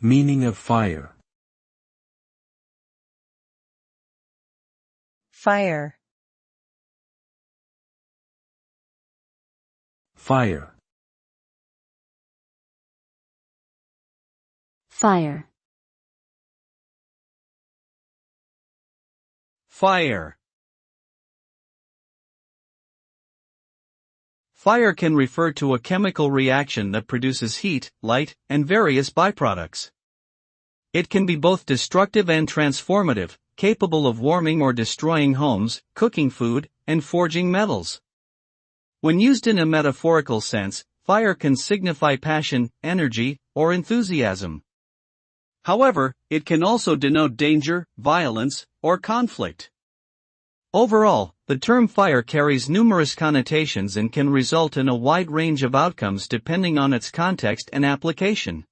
Meaning of fire. Fire. Fire. Fire. Fire. Fire can refer to a chemical reaction that produces heat, light, and various byproducts. It can be both destructive and transformative, capable of warming or destroying homes, cooking food, and forging metals. When used in a metaphorical sense, fire can signify passion, energy, or enthusiasm. However, it can also denote danger, violence, or conflict. Overall, the term fire carries numerous connotations and can result in a wide range of outcomes depending on its context and application.